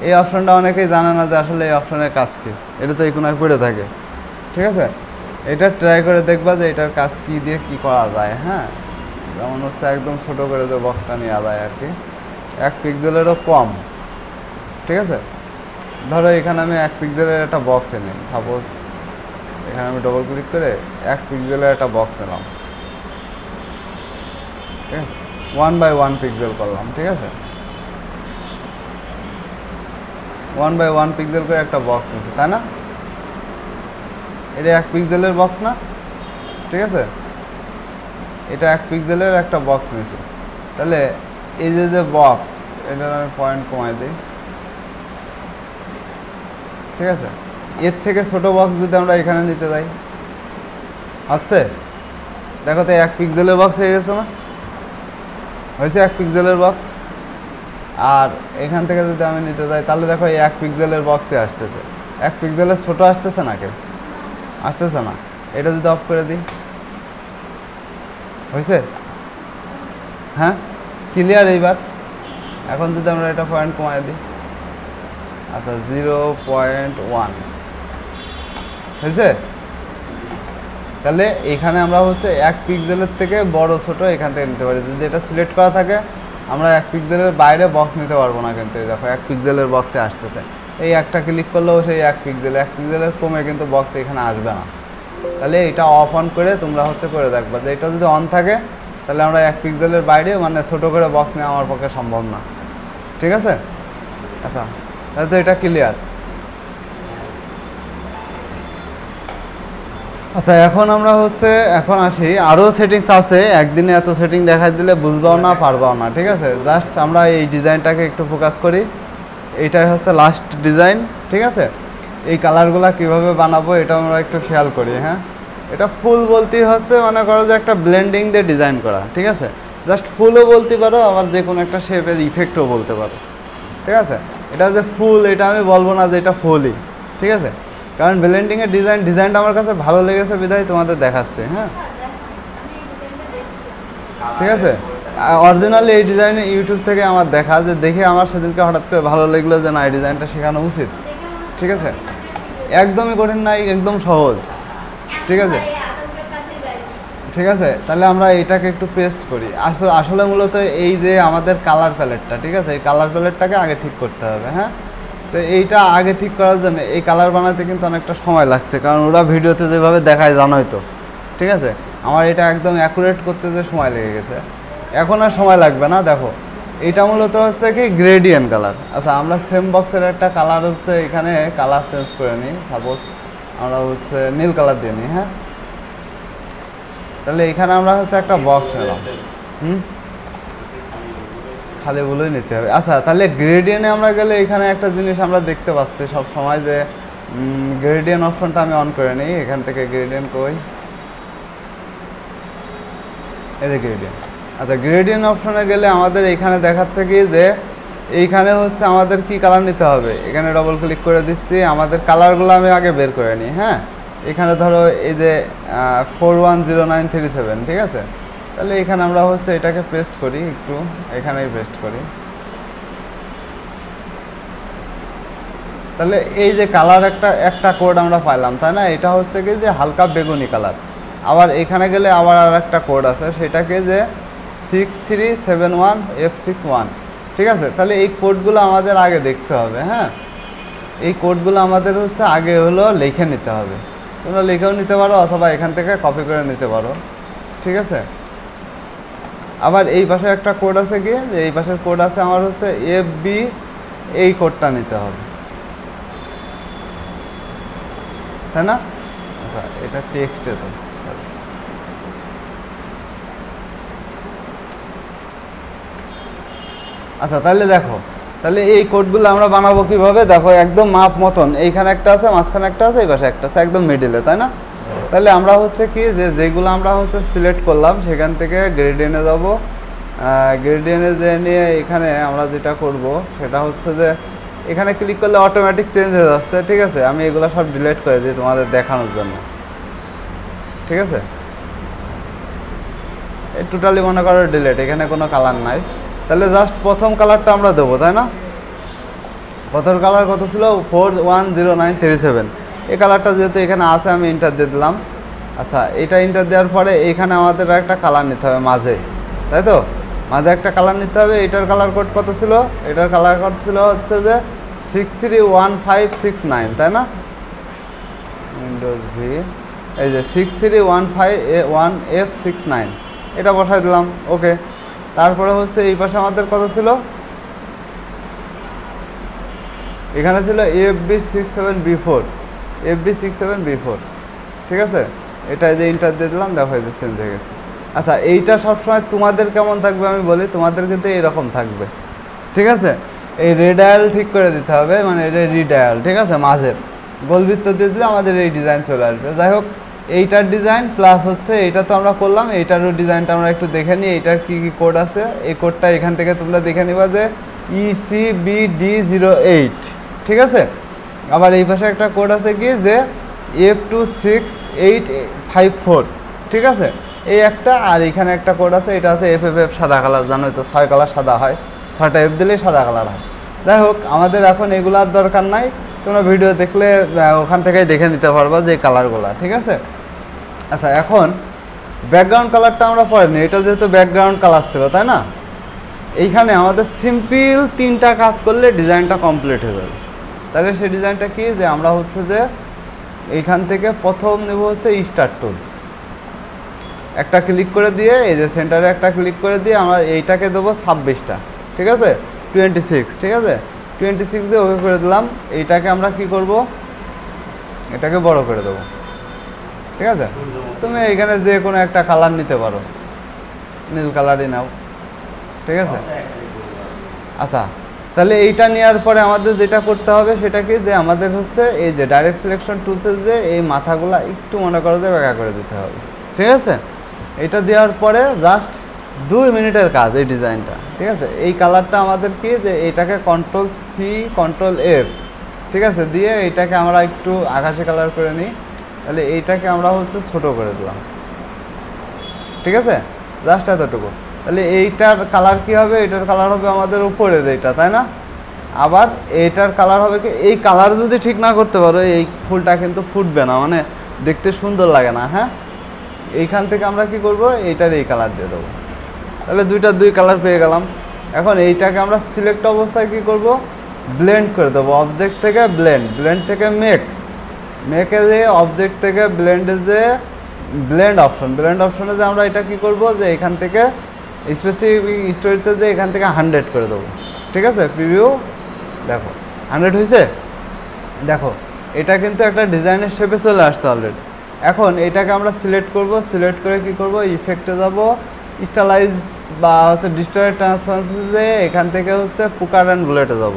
এই অপশনটা অনেকেই জানে না যে আসলে এই অপশনের কাজ কি, এটা তো এই কোনায় পড়ে থাকে, ঠিক আছে। এটা ট্রাই করে দেখবা যে এটার কাজ কি দিয়ে কি করা যায়, হ্যাঁ। যেমন হচ্ছে একদম ছোট করে যে বক্সটা নেওয়া যায় আর কি, 1 পিক্সেলেরও কম, ঠিক আছে। ধরো এখানে আমি 1 পিক্সেলের একটা বক্স এনে, সাপোজ এখানে আমি ডবল ক্লিক করে 1 পিক্সেলের একটা বক্স নিলাম, ঠিক আছে। 1 বাই 1 পিক্সেল করলাম, ঠিক আছে। 1 বাই 1 পিক্সেল করে একটা বক্স নিয়েছি, তাই না। এটা 1 পিক্সেলের বক্স না, ঠিক আছে। এটা 1 পিক্সেলের একটা বক্স নিয়েছি। তাহলে এই যে বক্স, এটার আমি পয়েন্ট কমাই দিই, ঠিক আছে। এর থেকে ছোট বক্স যদি আমরা এখানে নিতে যাই, আচ্ছা দেখো তো 1 পিক্সেলের বক্স হয়ে গেছে না, হয়েছে 1 পিক্সেলের বক্স। আর এখান থেকে যদি আমি নিতে যাই তাহলে দেখো এই 1 পিক্সেলের বক্সে আসতেছে, 1 পিক্সেলের ছোট আসতেছে না, কেউ আসতেছে না। এটা যদি অফ করে দিই, হয়েছে? হ্যাঁ ক্লিয়ার। এইবার এখন যদি আমরা এটা পয়েন্ট কমায় দিই, আচ্ছা 0.1 হয়েছে। তাহলে এখানে আমরা হচ্ছে 1 পিক্সেলের থেকে বড় ছোট এখান থেকে নিতে পারি। যদি এটা সিলেক্ট করা থাকে আমরা 1 পিক্সেলের বাইরে বক্স নিতে পারবো না, কিন্তু দেখো 1 পিক্সেলের বক্সে আসতেছে। এই একটা ক্লিক করলেও সেই 1 পিক্সেলের কমে কিন্তু বক্স এখানে আসবে না। তাহলে এটা অফ অন করে তোমরা হচ্ছে করে দেখবা যে এটা যদি অন থাকে তাহলে আমরা 1 পিক্সেলের বাইরে মানে ছোট করে বক্স নেওয়া আমার পক্ষে সম্ভব না, ঠিক আছে। আচ্ছা তাহলে তো এটা ক্লিয়ার। আচ্ছা এখন আমরা হচ্ছে এখন আসি, আরও সেটিংস আছে, একদিনে এত সেটিং দেখাই দিলে বুঝবাও না পারবাও না, ঠিক আছে। জাস্ট আমরা এই ডিজাইনটাকে একটু ফোকাস করি, এইটাই হচ্ছে লাস্ট ডিজাইন, ঠিক আছে। এই কালারগুলা কিভাবে বানাবো এটা আমরা একটু খেয়াল করি। হ্যাঁ এটা ফুল বলতেই হচ্ছে মনে করো যে একটা ব্লেন্ডিং দিয়ে ডিজাইন করা, ঠিক আছে। জাস্ট ফুলও বলতে পারো, আবার যে কোনো একটা শেপের ইফেক্টও বলতে পারো, ঠিক আছে। এটা যে ফুল এটা আমি বলবো না যে এটা ফুলই, ঠিক আছে, কারণ ব্লেন্ডিংয়ের ডিজাইনটা আমার কাছে ভালো লেগেছে বিধায় তোমাদের দেখাচ্ছে। হ্যাঁ ঠিক আছে। অরিজিনালি এই ডিজাইন ইউটিউব থেকে আমার দেখা, যে দেখে আমার সেদিনকে হঠাৎ করে ভালো লাগলো যে না এই ডিজাইনটা শেখানো উচিত, ঠিক আছে। একদমই কঠিন নাই, একদম সহজ, ঠিক আছে, ঠিক আছে। তাহলে আমরা এটাকে একটু পেস্ট করি। আসলে মূলত এই যে আমাদের কালার প্যালেটটা, ঠিক আছে, এই কালার প্যালেটটাকে আগে ঠিক করতে হবে। হ্যাঁ তো এইটা আগে ঠিক করার জন্য এই কালার বানাতে কিন্তু অনেকটা সময় লাগছে, কারণ ওরা ভিডিওতে যেভাবে দেখায় জানোই তো, ঠিক আছে। আমার এটা একদম অ্যাকুরেট করতে যে সময় লেগে গেছে, এখন আর সময় লাগবে না। দেখো এটা মূলত হচ্ছে কি গ্রেডিয়েন্ট কালার। আচ্ছা আমরা সেম বক্সের একটা কালার হচ্ছে এখানে কালার চেঞ্জ করে নিই, সাপোজ আমরা হচ্ছে নীল কালার দিয়ে নিই। হ্যাঁ তাহলে এখানে আমরা হচ্ছে একটা বক্স নিলাম, খালি বলেই নিতে হবে। আচ্ছা তাহলে গ্রেডিয়েন্টে আমরা গেলে এখানে একটা জিনিস আমরা দেখতে পাচ্ছি সব সময়, যে গ্রেডিয়েন্ট অপশনটা আমি অন করে নিই। এখান থেকে গ্রেডিয়েন্ট কই, এই যে গ্রেডিয়েন্ট। আচ্ছা গ্রেডিয়েন্ট অপশনে গেলে আমাদের এখানে দেখাচ্ছে কি যে এইখানে হচ্ছে আমাদের কি কালার নিতে হবে, এখানে ডবল ক্লিক করে দিচ্ছি। আমাদের কালারগুলো আমি আগে বের করে নিই। হ্যাঁ এখানে ধরো এই যে 410937, ঠিক আছে। তাহলে এখানে আমরা হচ্ছে এটাকে পেস্ট করি, একটু এখানেই পেস্ট করি। তাহলে এই যে কালার একটা কোড আমরা পাইলাম, তাই না। এটা হচ্ছে কি যে হালকা বেগুনি কালার। আবার এখানে গেলে আবার আর একটা কোড আছে, সেটাকে যে 6371F61, ঠিক আছে। তাহলে এই কোডগুলো আমাদের আগে দেখতে হবে। হ্যাঁ এই কোডগুলো আমাদের হচ্ছে আগে হলো লিখে নিতে হবে। তোমরা লিখেও নিতে পারো অথবা এখান থেকে কপি করে নিতে পারো, ঠিক আছে। আবার এই পাশে একটা কোড আছে কি, যে এই পাশের কোড আছে আমার হচ্ছে FB, এই কোডটা নিতে হবে, তাই না। আচ্ছা এটা টেক্সটে তো, আচ্ছা তাহলে দেখো তাহলে এই কোডগুলো আমরা বানাবো কিভাবে, দেখো একদম মাপ মতন এইখানে একটা আছে, মাঝখানে একটা আছে, এই পাশে একটা আছে, একদম মিডিলে, তাই না। তাহলে আমরা হচ্ছে কি যে যেগুলো আমরা হচ্ছে সিলেক্ট করলাম সেখান থেকে গ্রেডিয়েন্টে যাব। গ্রেডিয়েন্টে যে নিয়ে এখানে আমরা যেটা করব সেটা হচ্ছে যে এখানে ক্লিক করলে অটোমেটিক চেঞ্জ হয়ে যাচ্ছে, ঠিক আছে। আমি এগুলো সব ডিলিট করে দিই তোমাদের দেখানোর জন্য, ঠিক আছে। টোটালি মনে করো ডিলিট, এখানে কোনো কালার নাই। তাহলে জাস্ট প্রথম কালারটা আমরা দেবো, তাই না। প্রথম কালার কত ছিল, 410937। এই কালারটা যেহেতু এখানে আছে আমি ইন্টার দিয়ে দিলাম। আচ্ছা এটা ইন্টার দেওয়ার পরে এইখানে আমাদের একটা কালার নিতে হবে মাঝে, তাই তো, মাঝে একটা কালার নিতে হবে। এটার কালার কোড কত ছিল, এটার কালার কোড ছিল হচ্ছে যে 631569, তাই না। উইন্ডোজ ভি, এই যে 6315F69, এটা বসাই দিলাম, ওকে। তারপরে হচ্ছে এই পাশে আমাদের কত ছিল, এখানে ছিল FB67B4, FB67B4, ঠিক আছে। এটা যে ইন্টার দিয়ে দিলাম, দেখো এই যে চেঞ্জ হয়ে গেছে। আচ্ছা এইটা সবসময় তোমাদের কেমন থাকবে আমি বলি, তোমাদের কিন্তু এইরকম থাকবে, ঠিক আছে। এই রেডায়াল ঠিক করে দিতে হবে, মানে এটা রিডায়াল, ঠিক আছে, মাঝের গোলবৃত্ত দিয়ে দিলে আমাদের এই ডিজাইন চলে আসবে। যাই হোক, এইটার ডিজাইন প্লাস হচ্ছে এইটা তো আমরা করলাম, এইটারও ডিজাইনটা আমরা একটু দেখে নিই এইটার কী কী কোড আছে। এই কোডটা এখান থেকে তোমরা দেখে নিবা যে ECBD08, ঠিক আছে। আবার এই পাশে একটা কোড আছে কি যে F26854, ঠিক আছে, এই একটা। আর এখানে একটা কোড আছে, এটা আছে FFF, সাদা কালার, জানোই তো 6 কালার সাদা হয়, 6টা F দিলেই সাদা কালার হয়। যাই হোক, আমাদের এখন এগুলার দরকার নাই, তোমরা ভিডিও দেখলে ওখান থেকেই দেখে নিতে পারবা যে কালারগুলা, ঠিক আছে। আচ্ছা, এখন ব্যাকগ্রাউন্ড কালারটা আমরা পরে নিই, এটা যেহেতু ব্যাকগ্রাউন্ড কালার ছিল, তাই না। এইখানে আমাদের সিম্পল 3টা কাজ করলে ডিজাইনটা কমপ্লিট হয়ে যাবে। তাহলে সেই ডিজাইনটা কি, যে আমরা হচ্ছে যে এইখান থেকে প্রথম নেব হচ্ছে স্টার টুলস, একটা ক্লিক করে দিয়ে এই যে সেন্টারে একটা ক্লিক করে দিয়ে আমরা এইটাকে দেবো 26টা, ঠিক আছে, 26, ঠিক আছে, 26 দিয়ে ওকে করে দিলাম। এইটাকে আমরা কি করব, এটাকে বড় করে দেবো, ঠিক আছে। তুমি এইখানে যে কোনো একটা কালার নিতে পারো, নীল কালারই নাও, ঠিক আছে। আচ্ছা, তাহলে এইটা নেওয়ার পরে আমাদের যেটা করতে হবে সেটা কি, যে আমাদের হচ্ছে এই যে ডাইরেক্ট সিলেকশন টুলসের যে এই মাথাগুলা একটু মনে করো যে ব্যাকা করে দিতে হবে, ঠিক আছে। এটা দেওয়ার পরে জাস্ট 2 মিনিটের কাজ এই ডিজাইনটা, ঠিক আছে। এই কালারটা আমাদের কি, যে এইটাকে Ctrl+C Ctrl+F, ঠিক আছে, দিয়ে এইটাকে আমরা একটু আকাশি কালার করে নিই। তাহলে এইটাকে আমরা হচ্ছে ছোট করে দিলাম, ঠিক আছে, জাস্ট এতটুকু। তাহলে এইটার কালার কি হবে, এইটার কালার হবে আমাদের উপরের এইটা, তাই না। আবার এইটার কালার হবে কি, এই কালার যদি ঠিক না করতে পারো এই ফুলটা কিন্তু ফুটবে না, মানে দেখতে সুন্দর লাগে না। হ্যাঁ, এইখান থেকে আমরা কি করব, এইটার এই কালার দিয়ে দেবো। তাহলে 2 কালার পেয়ে গেলাম। এখন এইটাকে আমরা সিলেক্ট অবস্থায় কি করব, ব্লেন্ড করে দেবো। অবজেক্ট থেকে ব্লেন্ড, ব্লেন্ড থেকে মেকে যে অবজেক্ট থেকে ব্লেন্ডে যে ব্লেন্ড অপশন, ব্লেন্ড অপশনে যে আমরা এটা কি করব, যে এখান থেকে স্পেসিফিক স্টোরিতে যে এখান থেকে 100 করে দেবো, ঠিক আছে। প্রিভিউ দেখো 100 হয়েছে, দেখো এটা কিন্তু একটা ডিজাইনের শেপে চলে আসছে অলরেডি। এখন এটাকে আমরা সিলেক্ট করব, সিলেক্ট করে কি করব, ইফেক্টে যাব, স্টাইলাইজ বা হচ্ছে ডিস্টর্ট ট্রান্সপারেন্সিতে এখান থেকে হচ্ছে পুকার অ্যান্ড বুলেটে যাব।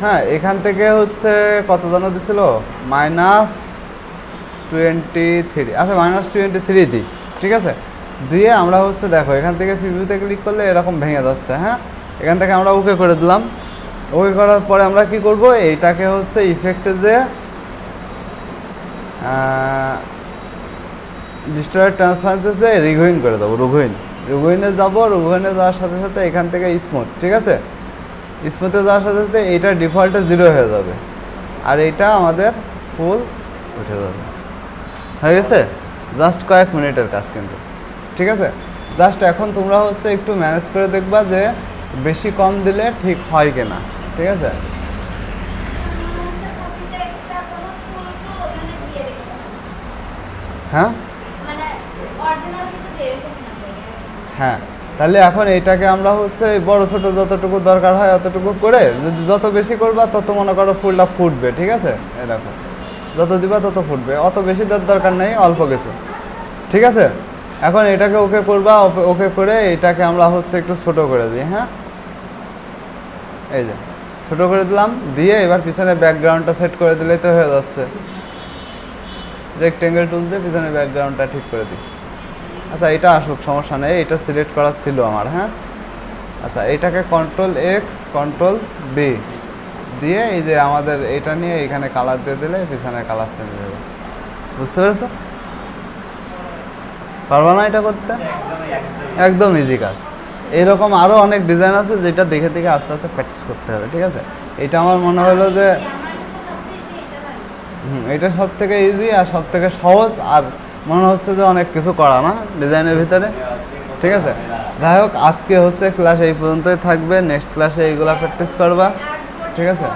হ্যাঁ, এখান থেকে হচ্ছে কত জানা দিছিল, -23, আচ্ছা -23 দিই, ঠিক আছে। দিয়ে আমরা হচ্ছে দেখো এখান থেকে প্রিভিউতে ক্লিক করলে এরকম ভেঙে যাচ্ছে। হ্যাঁ, এখান থেকে আমরা ওকে করে দিলাম। ওকে করার পরে আমরা কি করব, এইটাকে হচ্ছে ইফেক্টে যে ডিস্টর্ট ট্রান্সপারেন্সিতে রিগুইন করে দেবো, রুগুইনে যাব। রুগুইনে যাওয়ার সাথে সাথে এখান থেকে স্মুথ, ঠিক আছে, স্মুথে যাওয়ার সাথে সাথে এইটা ডিফল্টে 0 হয়ে যাবে, আর এইটা আমাদের ফুল উঠে যাবে। হয়ে গেছে, জাস্ট কয়েক মিনিটের কাজ কিন্তু, ঠিক আছে। জাস্ট এখন তোমরা হচ্ছে একটু ম্যানেজ করে দেখবা যে বেশি কম দিলে ঠিক হয় কিনা, ঠিক আছে। হ্যাঁ হ্যাঁ, তাহলে এখন এইটাকে আমরা হচ্ছে বড় ছোট যতটুকু দরকার হয় অতটুকু করে, যদি যত বেশি করবা তত মনে করো ফুলটা ফুটবে, ঠিক আছে। এই দেখো যত দিবা তত ফুটবে, অত বেশি দেওয়ার দরকার নেই, অল্প কিছু, ঠিক আছে। এখন এটাকে ওকে করবা, ওকে করে এটাকে আমরা হচ্ছে একটু ছোট করে দিই। হ্যাঁ, এই যে ছোট করে দিলাম, দিয়ে এবার পিছনে ব্যাকগ্রাউন্ডটা সেট করে দিলেই তো হয়ে যাচ্ছে। রেক্টেঙ্গেল টুল দিয়ে পিছনে ব্যাকগ্রাউন্ডটা ঠিক করে দিই। আচ্ছা, এটা আসুক, সমস্যা নেই, এটা সিলেক্ট করা ছিল আমার। হ্যাঁ, আচ্ছা, এটাকে Ctrl+X Ctrl+B দিয়ে এই যে আমাদের এটা নিয়ে এখানে কালার দিয়ে দিলে পিছনের কালার চেঞ্জ হয়ে যাচ্ছে। বুঝতে পেরেছো? পারবা না এটা করতে? একদম ইজি কাজ। এইরকম আরও অনেক ডিজাইন আছে যেটা দেখে দেখে আস্তে আস্তে প্র্যাকটিস করতে হবে, ঠিক আছে। এটা আমার মনে হলো যে এটা সব থেকে ইজি আর সব থেকে সহজ, আর মনে হচ্ছে যে অনেক কিছু করা না ডিজাইনের ভিতরে, ঠিক আছে। যাই হোক, আজকে হচ্ছে ক্লাস এই পর্যন্তই থাকবে, নেক্সট ক্লাসে এইগুলা প্র্যাকটিস করবা, ঠিক আছে।